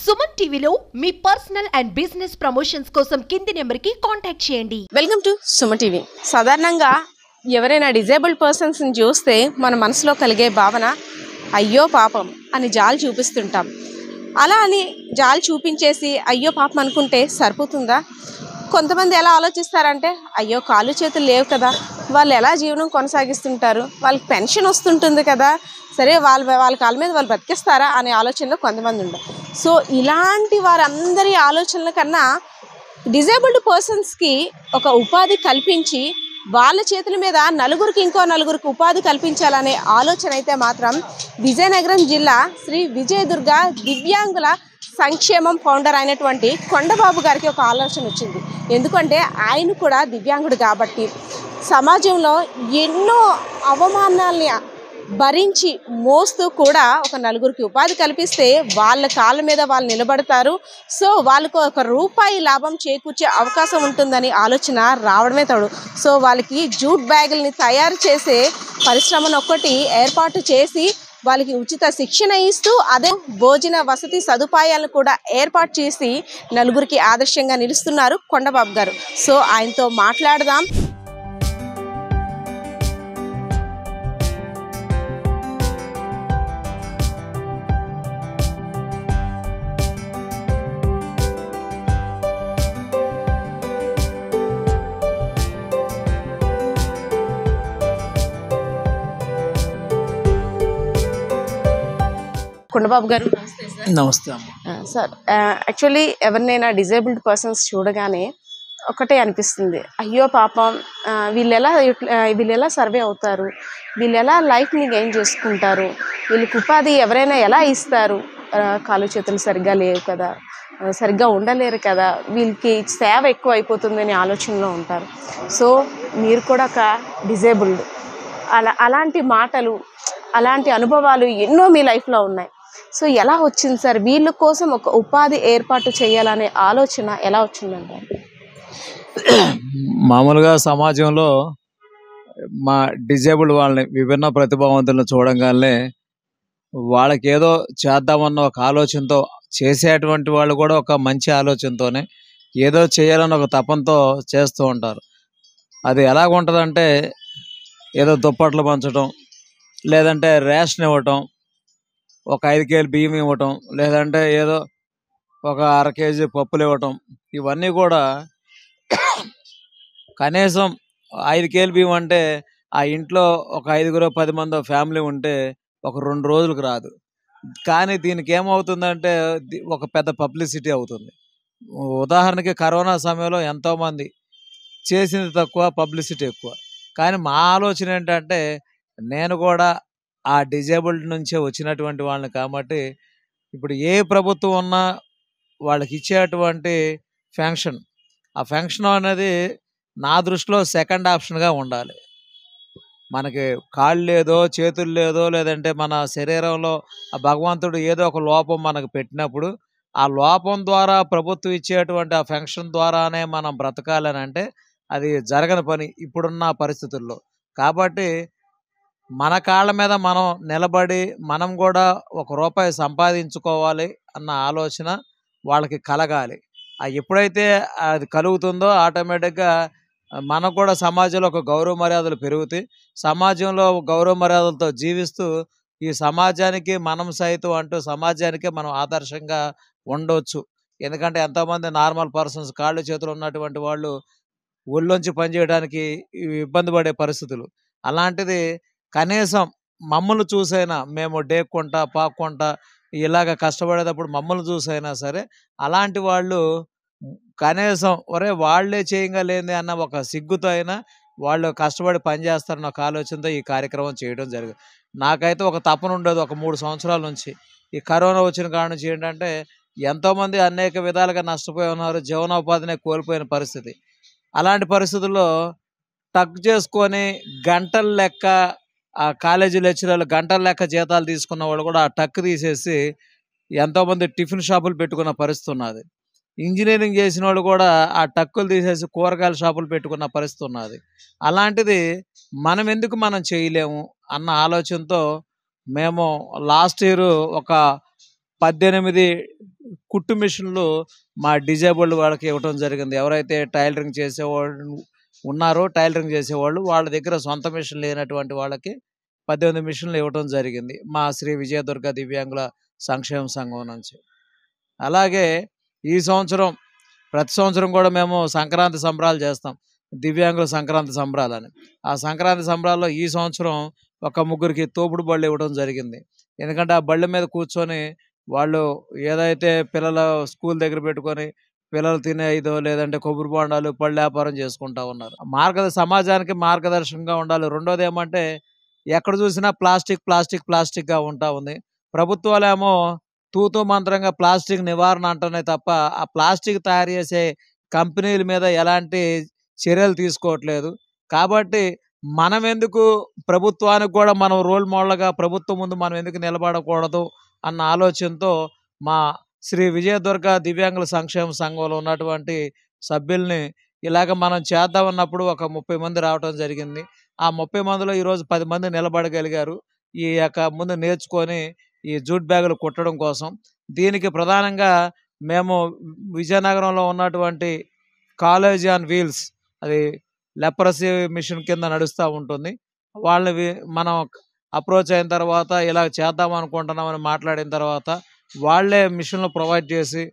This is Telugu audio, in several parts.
సుమన్ టీవీలో మీ పర్సనల్ అండ్ బిజినెస్ ప్రమోషన్స్ కోసం కింది నెంబర్కి కాంటాక్ట్ చేయండి. Welcome to Suman TV. సాధారణంగా ఎవరైనా డిజేబుల్డ్ పర్సన్స్ని చూస్తే మన మనసులో కలిగే భావన అయ్యో పాపం అని జాలి చూపిస్తుంటాం. అలా అని జాలి చూపించేసి అయ్యో పాపం అనుకుంటే సరిపోతుందా? కొంతమంది ఎలా ఆలోచిస్తారంటే అయ్యో కాళ్ళు చేతులు లేవు కదా, వాళ్ళు ఎలా జీవనం కొనసాగిస్తుంటారు, వాళ్ళకి పెన్షన్ వస్తుంటుంది కదా, సరే వాళ్ళ కాళ్ళ మీద వాళ్ళు బతికిస్తారా అనే ఆలోచనలో కొంతమంది ఉండరు. సో ఇలాంటి వారందరి ఆలోచనల కన్నా డిజేబుల్డ్ పర్సన్స్కి ఒక ఉపాధి కల్పించి వాళ్ళ చేతుల మీద ఇంకో నలుగురికి ఉపాధి కల్పించాలనే ఆలోచన అయితే మాత్రం విజయనగరం జిల్లా శ్రీ విజయదుర్గ దివ్యాంగుల సంక్షేమం ఫౌండర్ అయినటువంటి కొండబాబు గారికి ఒక ఆలోచన వచ్చింది. ఎందుకంటే ఆయన కూడా దివ్యాంగుడు కాబట్టి సమాజంలో ఎన్నో అవమానాల్ని భరించి మోస్తూ కూడా ఒక నలుగురికి ఉపాధి కల్పిస్తే వాళ్ళ కాళ్ళ మీద వాళ్ళు నిలబడతారు. సో వాళ్ళకు ₹1 లాభం చేకూర్చే అవకాశం ఉంటుందని ఆలోచన రావడమే తోడు సో వాళ్ళకి జూట్ బ్యాగుల్ని తయారు చేసే పరిశ్రమను ఒక్కటి ఏర్పాటు చేసి వాళ్ళకి ఉచిత శిక్షణ ఇస్తూ అదే భోజన వసతి సదుపాయాలను కూడా ఏర్పాటు చేసి నలుగురికి ఆదర్శంగా నిలుస్తున్నారు కొండబాబు గారు. సో ఆయనతో మాట్లాడదాం. కొండబాబు గారు నమస్తే సార్. యాక్చువల్లీ ఎవరినైనా డిజేబుల్డ్ పర్సన్స్ చూడగానే ఒకటే అనిపిస్తుంది, అయ్యో పాపం వీళ్ళు ఎలా సర్వే అవుతారు, వీళ్ళు ఎలా లైఫ్ని గెయిన్ చేసుకుంటారు, వీళ్ళకి ఉపాధి ఎవరైనా ఎలా ఇస్తారు, కాళ్ళు చేతులు సరిగ్గా లేవు కదా, సరిగ్గా ఉండలేరు కదా, వీళ్ళకి సేవ ఎక్కువ అయిపోతుందని ఆలోచనలో ఉంటారు. సో మీరు కూడా ఒక డిజేబుల్డ్, అలాంటి మాటలు అలాంటి అనుభవాలు ఎన్నో మీ లైఫ్లో ఉన్నాయి. సో ఎలా వచ్చింది సార్ వీళ్ళ కోసం ఒక ఉపాధి ఏర్పాటు చేయాలనే ఆలోచన ఎలా వచ్చిందంటారు? మామూలుగా సమాజంలో మా డిజేబుల్డ్ వాళ్ళని విభిన్న ప్రతిభావంతులను చూడంగానే వాళ్ళకి ఏదో చేద్దామన్న ఒక ఆలోచనతో చేసేటువంటి వాళ్ళు కూడా ఒక మంచి ఆలోచనతోనే ఏదో చేయాలని ఒక తపంతో చేస్తూ ఉంటారు. అది ఎలాగుంటుందంటే ఏదో దుప్పట్లు పంచడం, లేదంటే రేషన్ ఇవ్వటం, ఒక 5 కేజీలు బియ్యం ఇవ్వటం, లేదంటే ఏదో ఒక 1/2 కేజీ పప్పులు ఇవ్వటం, ఇవన్నీ కూడా కనీసం 5 కేజీలు బియ్యం అంటే ఆ ఇంట్లో ఒక 5-10 మంది ఫ్యామిలీ ఉంటే ఒక 2 రోజులకు రాదు. కానీ దీనికి ఏమవుతుందంటే ఒక పెద్ద పబ్లిసిటీ అవుతుంది. ఉదాహరణకి కరోనా సమయంలో ఎంతోమంది చేసింది తక్కువ, పబ్లిసిటీ ఎక్కువ. కానీ మా ఆలోచన ఏంటంటే నేను కూడా ఆ డిజేబుల్డ్ నుంచే వచ్చినటువంటి వాళ్ళని కాబట్టి ఇప్పుడు ఏ ప్రభుత్వం ఉన్నా వాళ్ళకి ఇచ్చేటువంటి ఫెన్షన్, ఆ ఫెన్షన్ అనేది నా దృష్టిలో సెకండ్ ఆప్షన్గా ఉండాలి. మనకి కాళ్ళు లేదో చేతులు లేదో లేదంటే మన శరీరంలో ఆ భగవంతుడు ఏదో ఒక లోపం మనకు పెట్టినప్పుడు ఆ లోపం ద్వారా ప్రభుత్వం ఇచ్చేటువంటి ఆ ఫెన్షన్ ద్వారానే మనం బ్రతకాలని అంటే అది జరగని పని ఇప్పుడున్న పరిస్థితుల్లో. కాబట్టి మన కాళ్ళ మీద మనం నిలబడి మనం కూడా ₹1 సంపాదించుకోవాలి అన్న ఆలోచన వాళ్ళకి కలగాలి. ఎప్పుడైతే అది కలుగుతుందో ఆటోమేటిక్గా మనకు కూడా సమాజంలో ఒక గౌరవ మర్యాదలు పెరుగుతాయి. సమాజంలో గౌరవ మర్యాదలతో జీవిస్తూ ఈ సమాజానికి మనం సైతం అంటూ సమాజానికే మనం ఆదర్శంగా ఉండవచ్చు. ఎందుకంటే ఎంతోమంది నార్మల్ పర్సన్స్ కాళ్ళు చేతులు ఉన్నటువంటి వాళ్ళు ఒళ్ళొంచి పనిచేయడానికి ఇబ్బంది పడే పరిస్థితులు. అలాంటిది కనీసం మమ్మల్ని చూసైనా మేము డేక్కుంటా పాక్కుంటా ఇలాగ కష్టపడేటప్పుడు మమ్మల్ని చూసైనా సరే అలాంటి వాళ్ళు కనీసం వాళ్ళే చేయంగా లేని అన్న ఒక సిగ్గుతో అయినా వాళ్ళు కష్టపడి పనిచేస్తారన్న ఒక ఆలోచనతో ఈ కార్యక్రమం చేయడం జరిగింది. నాకైతే ఒక తపన ఉండేది ఒక 3 సంవత్సరాల నుంచి. ఈ కరోనా వచ్చిన కాడ నుంచి ఏంటంటే ఎంతోమంది అనేక విధాలుగా నష్టపోయి ఉన్నారు, జీవనోపాధినే కోల్పోయిన పరిస్థితి. అలాంటి పరిస్థితుల్లో టక్ చేసుకొని గంటల లెక్క ఆ కాలేజీ లెక్చరర్లు గంటల లెక్క జీతాలు తీసుకున్న వాళ్ళు కూడా ఆ టక్ తీసేసి ఎంతోమంది టిఫిన్ షాపులు పెట్టుకున్న పరిస్థితి ఉన్నది. ఇంజనీరింగ్ చేసిన వాళ్ళు కూడా ఆ టక్కులు తీసేసి కూరగాయల షాపులు పెట్టుకున్న పరిస్థితి ఉన్నది. అలాంటిది మనం చేయలేము అన్న ఆలోచనతో మేము లాస్ట్ ఇయర్ ఒక 18 కుట్టు మిషన్లు మా డిజేబుల్డ్ వాళ్ళకి ఇవ్వటం జరిగింది. ఎవరైతే టైలరింగ్ చేసేవాళ్ళు ఉన్నారో టైలరింగ్ చేసేవాళ్ళు వాళ్ళ దగ్గర సొంత మిషన్ లేనటువంటి వాళ్ళకి 18 మిషన్లు ఇవ్వటం జరిగింది మా శ్రీ విజయదుర్గ దివ్యాంగుల సంక్షేమ సంఘం నుంచి. అలాగే ఈ సంవత్సరం ప్రతి సంవత్సరం కూడా మేము సంక్రాంతి సంబరాలు చేస్తాం. దివ్యాంగుల సంక్రాంతి సంబరాలని. ఆ సంక్రాంతి సంబరాల్లో ఈ సంవత్సరం ఒక ముగ్గురికి తోపుడు బళ్ళు ఇవ్వడం జరిగింది. ఎందుకంటే ఆ బళ్ళ మీద కూర్చొని వాళ్ళు ఏదైతే పిల్లల స్కూల్ దగ్గర పెట్టుకొని పిల్లలు తినే ఇదో లేదంటే కొబ్బరి బొండాలు పళ్ళు వ్యాపారం చేసుకుంటా ఉన్నారు. సమాజానికి మార్గదర్శకంగా ఉండాలి. రెండోది ఏమంటే ఎక్కడ చూసినా ప్లాస్టిక్ ప్లాస్టిక్ ప్లాస్టిక్గా ఉంటా ఉంది. ప్రభుత్వాలేమో తూతూ మంత్రంగా ప్లాస్టిక్ నివారణ అంటున్నాయి తప్ప ఆ ప్లాస్టిక్ తయారు చేసే కంపెనీల మీద ఎలాంటి చర్యలు తీసుకోవట్లేదు. కాబట్టి మనం ఎందుకు ప్రభుత్వానికి కూడా మనం రోల్ మోడల్గా ప్రభుత్వం ముందు మనం ఎందుకు నిలబడకూడదు అన్న ఆలోచనతో మా శ్రీ విజయదుర్గ దివ్యాంగుల సంక్షేమ సంఘంలో ఉన్నటువంటి సభ్యుల్ని ఇలాగ మనం చేద్దామన్నప్పుడు ఒక 30 మంది రావటం జరిగింది. ఆ 30 మందిలో ఈరోజు 10 మంది నిలబడగలిగారు. ఈ యొక్క ముందు నేర్చుకొని ఈ జూట్ బ్యాగులు కుట్టడం కోసం. దీనికి ప్రధానంగా మేము విజయనగరంలో ఉన్నటువంటి కాలేజ్ ఆన్ వీల్స్, అది లెప్రసీ మిషన్ కింద నడుస్తూ ఉంటుంది. వాళ్ళని మనం అప్రోచ్ అయిన తర్వాత ఇలా చేద్దాం అనుకుంటున్నామని మాట్లాడిన తర్వాత వాళ్ళే మిషన్లు ప్రొవైడ్ చేసి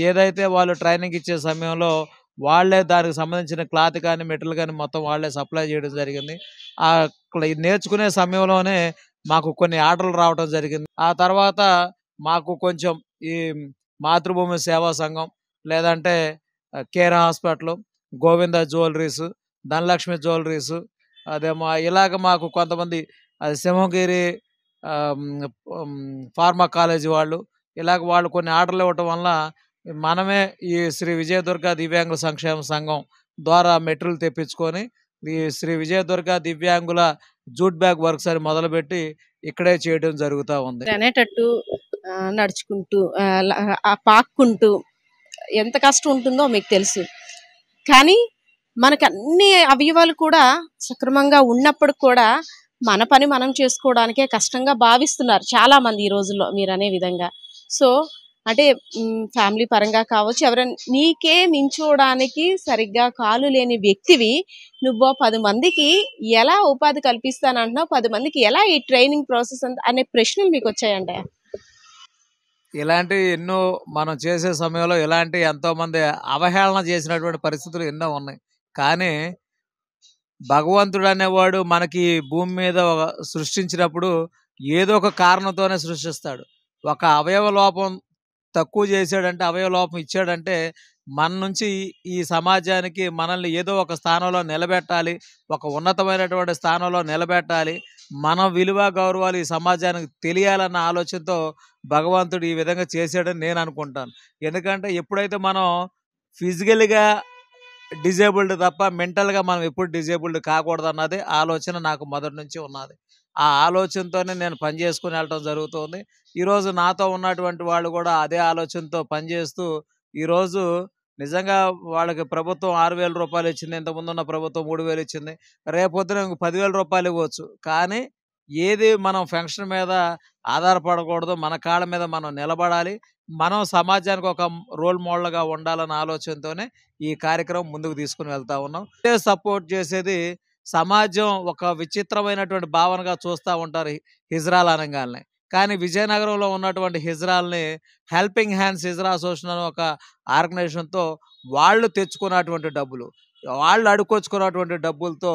ఏదైతే వాళ్ళు ట్రైనింగ్ ఇచ్చే సమయంలో వాళ్ళే దానికి సంబంధించిన క్లాత్ కానీ మెటీరియల్ కానీ మొత్తం వాళ్ళే సప్లై చేయడం జరిగింది. నేర్చుకునే సమయంలోనే మాకు కొన్ని ఆర్డర్లు రావడం జరిగింది. ఆ తర్వాత మాకు కొంచెం ఈ మాతృభూమి సేవా సంఘం, లేదంటే care hospital, Govinda jewelleries, Dhanalakshmi jewelleries, అదేమో ఇలాగ మాకు కొంతమంది సింహగిరి ఫార్మా కాలేజీ వాళ్ళు ఇలాగ వాళ్ళు కొన్ని ఆర్డర్లు ఇవ్వటం వల్ల మనమే ఈ శ్రీ విజయదుర్గ దివ్యాంగుల సంక్షేమ సంఘం ద్వారా మెటీరియల్ తెప్పించుకొని ఈ శ్రీ విజయదుర్గ దివ్యాంగుల జూట్ బ్యాగ్ వర్క్స్ అని మొదలుపెట్టి ఇక్కడే చేయడం జరుగుతూ ఉంది. అనేటట్టు నడుచుకుంటూ పాక్కుంటూ ఎంత కష్టం ఉంటుందో మీకు తెలుసు. కానీ మనకు అన్ని అవయవాలు కూడా సక్రమంగా ఉన్నప్పుడు కూడా మన పని మనం చేసుకోవడానికే కష్టంగా భావిస్తున్నారు చాలామంది ఈ రోజుల్లో మీరు అనే విధంగా. సో అంటే ఫ్యామిలీ పరంగా కావచ్చు, ఎవరైనా నీకే నించోడానికి సరిగ్గా కాలు లేని వ్యక్తివి నువ్వు 10 మందికి ఎలా ఉపాధి కల్పిస్తానంటున్నావు, 10 మందికి ఎలా ఈ ట్రైనింగ్ ప్రాసెస్ అనే ప్రశ్నలు మీకు వచ్చాయండి? ఇలాంటి ఎన్నో మనం చేసే సమయంలో ఇలాంటి ఎంతోమంది అవహేళన చేసినటువంటి పరిస్థితులు ఎన్నో ఉన్నాయి. కానీ భగవంతుడు అనేవాడు మనకి భూమి మీద సృష్టించినప్పుడు ఏదో ఒక కారణంతోనే సృష్టిస్తాడు. ఒక అవయవ లోపం తక్కువ చేశాడంటే, అవయవ లోపం ఇచ్చాడంటే మన నుంచి ఈ సమాజానికి మనల్ని ఏదో ఒక స్థానంలో నిలబెట్టాలి, ఒక ఉన్నతమైనటువంటి స్థానంలో నిలబెట్టాలి, మన విలువ గౌరవాలు ఈ సమాజానికి తెలియాలన్న ఆలోచనతో భగవంతుడు ఈ విధంగా చేశాడని నేను అనుకుంటాను. ఎందుకంటే ఎప్పుడైతే మనం ఫిజికల్గా డిజేబుల్డ్ తప్ప మెంటల్గా మనం ఎప్పుడు డిజేబుల్డ్ కాకూడదు అన్నది ఆలోచన నాకు మొదటి నుంచి ఉన్నది. ఆ ఆలోచనతోనే నేను పని చేసుకుని వెళ్ళటం జరుగుతుంది. ఈరోజు నాతో ఉన్నటువంటి వాళ్ళు కూడా అదే ఆలోచనతో పనిచేస్తూ ఈరోజు నిజంగా వాళ్ళకి ప్రభుత్వం 6,000 రూపాయలు ఇచ్చింది, ఇంతకుముందు ఉన్న ప్రభుత్వం 3,000 ఇచ్చింది, రేపొద్దున 10,000 రూపాయలు ఇవ్వచ్చు. కానీ ఏది మనం ఫంక్షన్ మీద ఆధారపడకూడదు, మన కాళ్ళ మీద మనం నిలబడాలి, మనం సమాజానికి ఒక రోల్ మోడల్గా ఉండాలన్న ఆలోచనతోనే ఈ కార్యక్రమం ముందుకు తీసుకుని వెళ్తా ఉన్నాం. సపోర్ట్ చేసేది సమాజం ఒక విచిత్రమైనటువంటి భావనగా చూస్తూ ఉంటారు హిజ్రాలు అనగానే. కానీ విజయనగరంలో ఉన్నటువంటి హిజ్రాల్ని హెల్పింగ్ హ్యాండ్స్ హిజ్రా అసోసియేషన్ అనే ఒక ఆర్గనైజేషన్తో వాళ్ళు తెచ్చుకున్నటువంటి డబ్బులు, వాళ్ళు అడుకొచ్చుకున్నటువంటి డబ్బులతో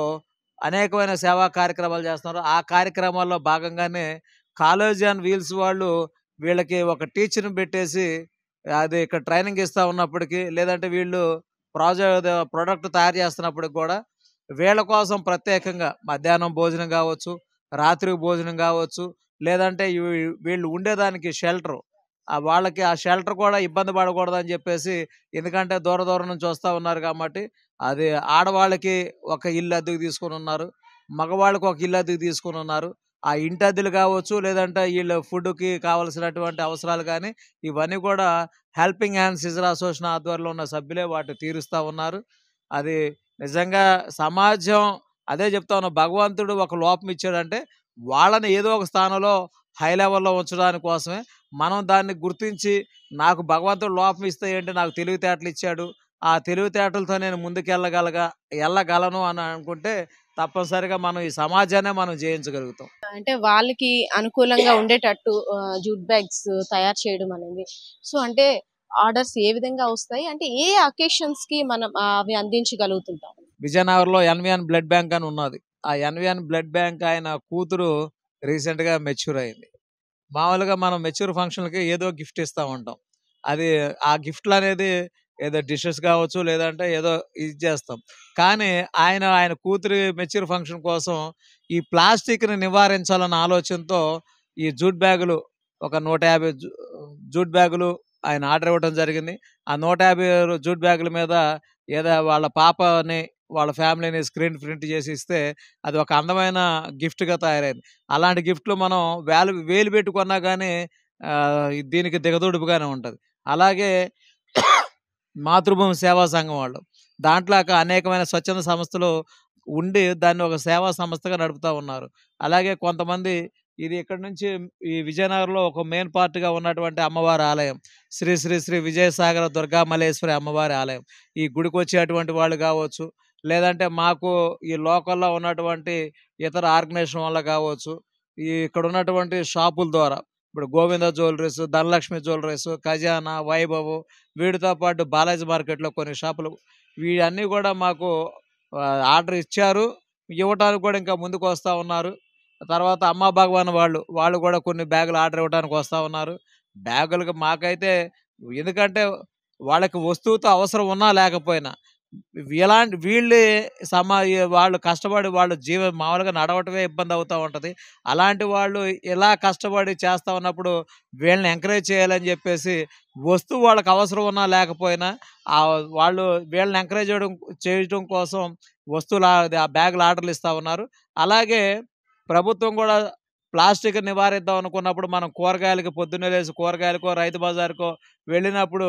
అనేకమైన సేవా కార్యక్రమాలు చేస్తున్నారు. ఆ కార్యక్రమాల్లో భాగంగానే కాలేజ్ ఆన్ వీల్స్ వాళ్ళు వీళ్ళకి ఒక టీచర్ని పెట్టేసి అది ఇక్కడ ట్రైనింగ్ ఇస్తూ ఉన్నప్పటికీ, లేదంటే వీళ్ళు ప్రోడక్ట్ తయారు చేస్తున్నప్పటికి కూడా వీళ్ళ కోసం ప్రత్యేకంగా మధ్యాహ్నం భోజనం కావచ్చు, రాత్రి భోజనం కావచ్చు, లేదంటే వీళ్ళు ఉండేదానికి షెల్టర్, వాళ్ళకి ఆ షెల్టర్ కూడా ఇబ్బంది పడకూడదని చెప్పేసి, ఎందుకంటే దూర దూరం నుంచి వస్తూ ఉన్నారు కాబట్టి అది ఆడవాళ్ళకి ఒక ఇల్లు అద్దెకు తీసుకుని ఉన్నారు, మగవాళ్ళకి ఒక ఇల్లు అద్దెకు తీసుకుని ఉన్నారు. ఆ ఇంటి అద్దెలు కావచ్చు, లేదంటే వీళ్ళ ఫుడ్కి కావాల్సినటువంటి అవసరాలు కానీ ఇవన్నీ కూడా హెల్పింగ్ హ్యాండ్స్ హిజ్రా అసోసియేషన్ ఆధ్వర్యంలో ఉన్న సభ్యులే వాటిని తీరుస్తూ ఉన్నారు. అది నిజంగా సమాజం అదే చెప్తా ఉన్నా, భగవంతుడు ఒక లోపం ఇచ్చాడంటే వాళ్ళని ఏదో ఒక స్థానంలో హై లెవెల్‌లో ఉంచడానికి కోసమే మనం దాన్ని గుర్తించి నాకు భగవంతుడు లోపం ఇస్తే ఏంటి నాకు తెలివితేటలు ఇచ్చాడు. ఆ తెలివితేటలతో నేను ఎళ్ళగలను అని అనుకుంటే తప్పనిసరిగా మనం ఈ సమాజాన్నే మనం జయించగలుగుతాం. అంటే వాళ్ళకి అనుకూలంగా ఉండేటట్టు జూట్ బ్యాగ్స్ తయారు చేయడం అనేది. సో, అంటే ఆర్డర్స్ ఏ విధంగా వస్తాయి? అంటే ఏ అకేషన్స్‌కి మనం అవి అందించగలుగుతుంటాం? విజయనగరంలో ఎన్‌విఎన్ బ్లడ్ బ్యాంక్ అని ఉన్నది. ఆ ఎన్‌విఎన్ బ్లడ్ బ్యాంక్ ఆయన కూతురు రీసెంట్‌గా మెచ్యూర్ అయింది. మామూలుగా మనం మెచ్యూర్ ఫంక్షన్‌లకి ఏదో గిఫ్ట్ ఇస్తా ఉంటాం. అది ఆ గిఫ్ట్‌లనేది ఏదో డిషెస్ కావచ్చు, లేదంటే ఏదో ఇది చేస్తాం. కానీ ఆయన కూతురి మెచ్యూర్ ఫంక్షన్ కోసం ఈ ప్లాస్టిక్‌ని నివారించాలన్న ఆలోచనతో ఈ జూట్ బ్యాగులు ఒక 150 జూట్ బ్యాగులు ఆయన ఆర్డర్ ఇవ్వడం జరిగింది. ఆ 150 జూట్ బ్యాగుల మీద ఏదో వాళ్ళ పాపని, వాళ్ళ ఫ్యామిలీని స్క్రీన్ ప్రింట్ చేసి ఇస్తే అది ఒక అందమైన గిఫ్ట్‌గా తయారైంది. అలాంటి గిఫ్ట్‌లు మనం వేలు పెట్టి కొన్నా గానీ దీనికి దిగదుడుపుగానే ఉంటది. అలాగే మాతృభూమి సేవా సంఘం వాళ్ళు. దాంట్లాక అనేకమైన స్వచ్ఛంద సంస్థలు ఉండి దాన్ని ఒక సేవా సంస్థగా నడుపుతా ఉన్నారు. అలాగే కొంతమంది ఇది ఇక్కడి నుంచి ఈ విజయనగరంలో ఒక మెయిన్ పార్ట్‌గా ఉన్నటువంటి అమ్మవారి ఆలయం. శ్రీ శ్రీ శ్రీ విజయసాగర దుర్గా మల్లేశ్వరి అమ్మవారి ఆలయం. ఈ గుడికొచ్చేటువంటి వాళ్ళు గావచ్చు, లేదంటే మాకు ఈ లోకల్‌లో ఉన్నటువంటి ఇతర ఆర్గనైజేషన్ వల్ల గావచ్చు, ఈ ఇక్కడున్నటువంటి షాపుల ద్వారా ఇప్పుడు గోవింద జ్యువెలరీస్, ధనలక్ష్మి జ్యువెలరీస్, ఖజానా, వైభవ్ వీటితో పాటు బాలాజీ మార్కెట్‌లో కొన్ని షాపులు ఇవన్నీ గూడా మాకు ఆర్డర్ ఇచ్చారు. ఇవ్వటానికి కూడా ఇంకా ముందుకొస్తా ఉన్నారు. తర్వాత అమ్మా భగవాన్ వాళ్ళు గూడా కొన్ని బ్యాగులు ఆర్డర్ ఇవ్వడానికి వస్తా ఉన్నారు. బ్యాగులకి మాకైతే ఎందుకంటే వాళ్ళకి వస్తువుతో అవసరం ఉన్నా లేకపోయినా వీళ్ళే వాళ్ళు కష్టపడి వాళ్ళు మామూలుగా నడవటమే ఇబ్బంది అవుతా ఉంటది. అలాంటి వాళ్ళు ఇలా కష్టపడి చేస్తా ఉన్నప్పుడు వీళ్ళని ఎంకరేజ్ చేయాలని చెప్పేసి వస్తువు వాళ్ళకి అవసరం ఉన్నా లేకపోయినా వాళ్ళు వీళ్ళని ఎంకరేజ్ చేయడం కోసం ఆ బ్యాగులు ఆర్డర్‌లు ఇస్తా ఉన్నారు. అలాగే ప్రభుత్వం గూడా ప్లాస్టిక్ నివారిద్దాం అనుకున్నప్పుడు మనం కూరగాయలకి పొద్దున్నే లేసి కూరగాయలకో, రైతు బజార్‌కో వెళ్ళినప్పుడు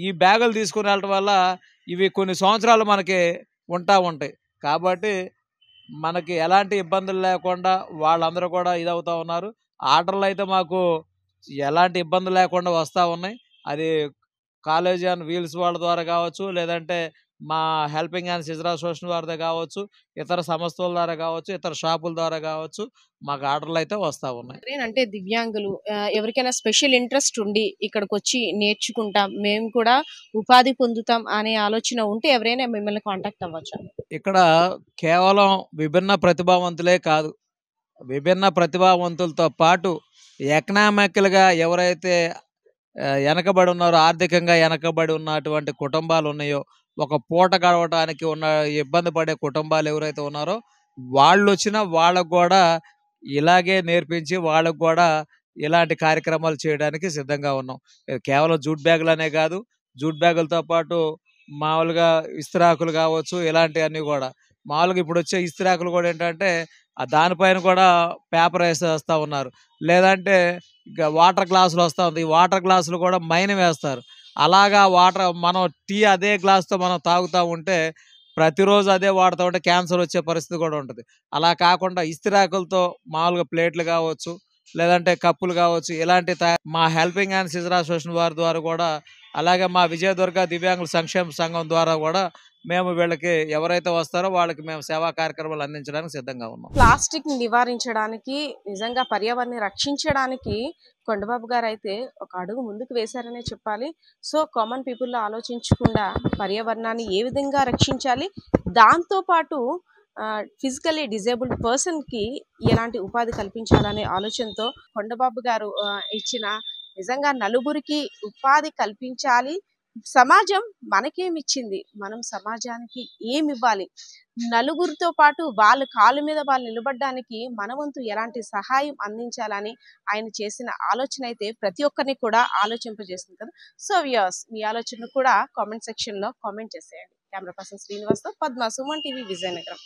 ఈ బ్యాగులు తీసుకొని వెళ్ళటం వల్ల ఇవి కొన్ని సంవత్సరాలు మనకి ఉంటాయి. కాబట్టి మనకి ఎలాంటి ఇబ్బందులు లేకుండా వాళ్ళందరూ కూడా ఇదవుతా ఉన్నారు. ఆర్డర్‌లయితే మాకు ఎలాంటి ఇబ్బందులు లేకుండా వస్తా ఉన్నాయి. అది కాలేజ్ ఆన్ వీల్స్ వాళ్ళ ద్వారా కావచ్చు, లేదంటే మా హెల్పింగ్ హ్యాండ్స్ ఇజ్రా అసోసియేషన్ వారిదే కావచ్చు, ఇతర సంస్థల ద్వారా కావచ్చు, ఇతర షాపుల ద్వారా కావచ్చు, మాకు ఆర్డర్‌లయితే వస్తా ఉన్నాయి. అంటే దివ్యాంగులు ఎవరికైనా స్పెషల్ ఇంట్రెస్ట్ ఉండి ఇక్కడికొచ్చి నేర్చుకుంటాం, మేము కూడా ఉపాధి పొందుతాం అనే ఆలోచన ఉంటే ఎవరైనా మిమ్మల్ని కాంటాక్ట్ అవ్వచ్చా? ఇక్కడ కేవలం విభిన్న ప్రతిభావంతులే కాదు. విభిన్న ప్రతిభావంతులతో పాటు ఎకనామికల్‌గా ఎవరైతే వెనకబడి ఉన్నారో, ఆర్థికంగా వెనకబడి ఉన్నటువంటి కుటుంబాలున్నాయో, ఒక పూట గడవటానికి ఇబ్బంది పడే కుటుంబాలు ఎవరైతే ఉన్నారో, వాళ్ళొచ్చినా వాళ్ళకు గూడా ఇలాగే నేర్పించి, వాళ్ళకు గూడా ఇలాంటి కార్యక్రమాలు చేయడానికి సిద్ధంగా ఉన్నాం. కేవలం జూట్ బ్యాగులనే గాదు, జూట్ బ్యాగులతో పాటు మామూలుగా ఇస్తరాకులు గావచ్చు, ఇలాంటియన్నీ గూడా. మామూలుగా ఇప్పుడొచ్చే ఇస్తరాకులు గూడా ఏంటంటే, దానిపైన కూడా పేపర్ ఏసేస్తా ఉన్నారు. లేదంటే వాటర్ గ్లాసులు వస్తా ఉంది. ఈ వాటర్ గ్లాసులు కూడా మైనం వేస్తారు. అలాగా మనం అదే గ్లాస్‌తో మనం తాగుతా ఉంటే, ప్రతిరోజు అదే వాడుతా ఉంటే క్యాన్సర్ వచ్చే పరిస్థితి కూడా ఉంటది. అలా కాకుండా ఇస్తిరాకులతో మామూలుగా ప్లేట్లు గావచ్చు, లేదంటే కప్పులు గావచ్చు, ఇలాంటి మా హెల్పింగ్ హ్యాండ్స్ ఇజ్రా అసోసియేషన్ వారి ద్వారా కూడా, అలాగే మా విజయదుర్గ దివ్యాంగుల సంక్షేమ సంఘం ద్వారా కూడా మేము వీళ్ళకి ఎవరైతే వస్తారో వాళ్ళకి మేము సేవా కార్యక్రమాలు అందించడానికి సిద్ధంగా ఉన్నాం. ప్లాస్టిక్ ని నివారించడానికి, నిజంగా పర్యావరణాన్ని రక్షించడానికి కొండబాబు గారు అయితే ఒక అడుగు ముందుకు వేశారనే చెప్పాలి. సో కామన్ పీపుల్లో ఆలోచించకుండా పర్యావరణాన్ని ఏ విధంగా రక్షించాలి, దాంతో పాటు ఫిజికల్లీ డిజేబుల్డ్ పర్సన్కి ఎలాంటి ఉపాధి కల్పించాలనే ఆలోచనతో కొండబాబు గారు ఇచ్చిన నిజంగా నలుగురికి ఉపాధి కల్పించాలి, సమాజం మనకేమిచ్చింది, మనం సమాజానికి ఏమివ్వాలి, నలుగురితో పాటు వాళ్ళ కాళ్ళ మీద వాళ్ళు నిలబడడానికి మన వంతు ఎలాంటి సహాయం అందించాలని ఆయన చేసిన ఆలోచన అయితే ప్రతి ఒక్కరిని కూడా ఆలోచింపజేస్తుంది కదా. సో వ్యూయర్స్, మీ ఆలోచనను కూడా కామెంట్ సెక్షన్లో కామెంట్ చేసేయండి. కెమెరా పర్సన్ శ్రీనివాస్తో పద్మ, సుమన్ టీవీ, విజయనగరం.